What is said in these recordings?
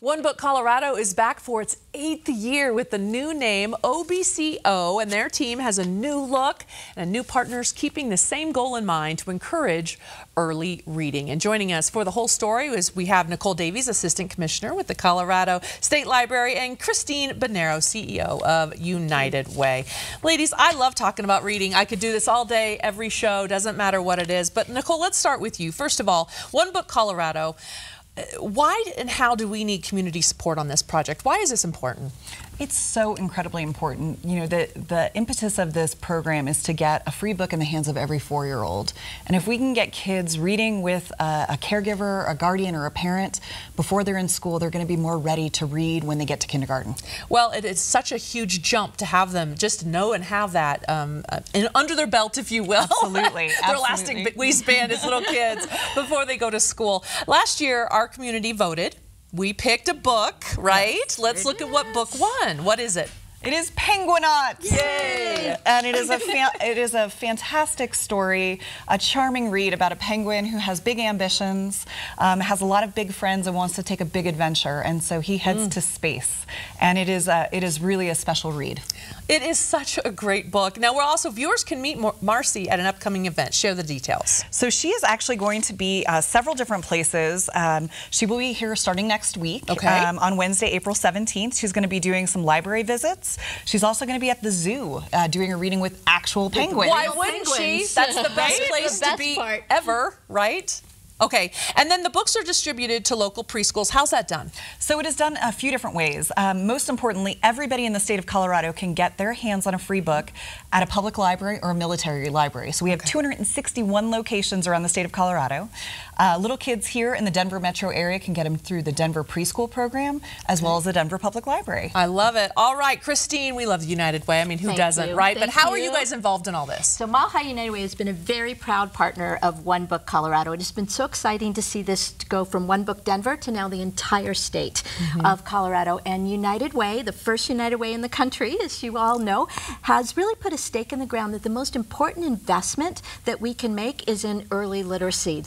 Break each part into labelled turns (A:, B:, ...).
A: One Book Colorado is back for its 8th year with the new name OBCO, and their team has a new look and new partners keeping the same goal in mind to encourage early reading. And joining us for the whole story is we have Nicole Davies, Assistant Commissioner with the Colorado State Library, and Christine Bonero, CEO of United Way. Ladies, I love talking about reading. I could do this all day, every show, doesn't matter what it is. But Nicole, let's start with you. First of all, One Book Colorado. Why and how do we need community support on this project? Why is this important?
B: It's so incredibly important. You know, the impetus of this program is to get a free book in the hands of every 4-year-old. And if we can get kids reading with a caregiver, a guardian, or a parent before they're in school, they're going to be more ready to read when they get to kindergarten.
A: Well, it is such a huge jump to have them just know and have that under their belt, if you will.
B: Absolutely.
A: Their elastic waistband as little kids before they go to school. Last year, our community voted. We picked a book, right? Yes, let's look at what book won. What is it?
B: It is Penguinauts!
A: Yay!
B: And it is a fantastic story, a charming read about a penguin who has big ambitions, has a lot of big friends, and wants to take a big adventure. And so he heads to space. And it is really a special read.
A: It is such a great book. Now, viewers can meet Marcy at an upcoming event. Share the details.
B: So she is actually going to be several different places. She will be here starting next week.
A: Okay.
B: On Wednesday, April 17th. She's going to be doing some library visits. She's also going to be at the zoo doing a reading with actual penguins.
A: Why wouldn't she? That's the best place to be ever, right? Okay, and then the books are distributed to local preschools. How's that done?
B: So it is done a few different ways. Most importantly, everybody in the state of Colorado can get their hands on a free book at a public library or a military library. So we have 261 locations around the state of Colorado. Little kids here in the Denver metro area can get them through the Denver preschool program as well as the Denver Public Library.
A: I love it. All right, Christine, we love the United Way. I mean, who doesn't, right? But how are you guys involved in all this?
C: So Mile High United Way has been a very proud partner of One Book Colorado. It has been so exciting to see this go from One Book Denver to now the entire state of Colorado. And United Way, the first United Way in the country, as you all know, has really put a stake in the ground that the most important investment that we can make is in early literacy.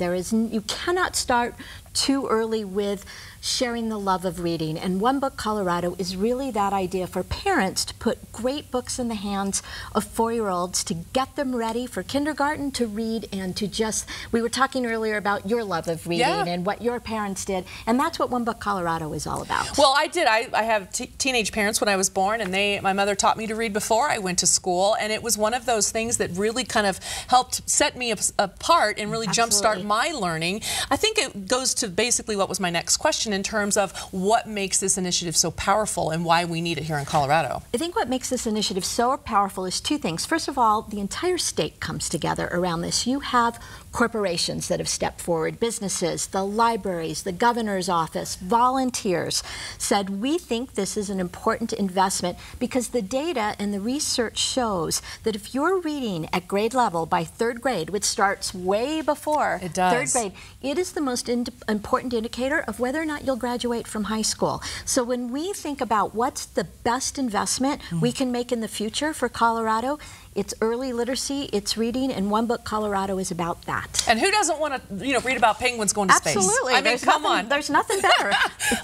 C: You cannot start too early with sharing the love of reading, and One Book Colorado is really that idea for parents to put great books in the hands of 4-year-olds to get them ready for kindergarten to read and to just, we were talking earlier about your love of reading and what your parents did, and that's what One Book Colorado is all about.
A: Well, I did. I have teenage parents when I was born, and my mother taught me to read before I went to school, and it was one of those things that really kind of helped set me apart and really jumpstart my learning. I think it goes to basically what was my next question in terms of what makes this initiative so powerful and why we need it here in Colorado.
C: I think what makes this initiative so powerful is two things. First of all, the entire state comes together around this. You have corporations that have stepped forward, businesses, the libraries, the governor's office, volunteers said, we think this is an important investment because the data and the research shows that if you're reading at grade level by 3rd grade, which starts way before 3rd grade, it is the most important indicator of whether or not you'll graduate from high school. So when we think about what's the best investment we can make in the future for Colorado, it's early literacy, it's reading, and One Book Colorado is about that.
A: And who doesn't want to, read about penguins going to space?
C: Absolutely.
A: I mean, come on.
C: There's nothing better.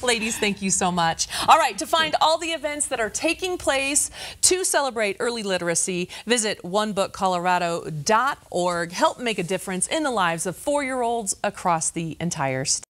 A: Ladies, thank you so much. All right, to find all the events that are taking place to celebrate early literacy, visit onebookcolorado.org. Help make a difference in the lives of 4-year-olds across the entire state.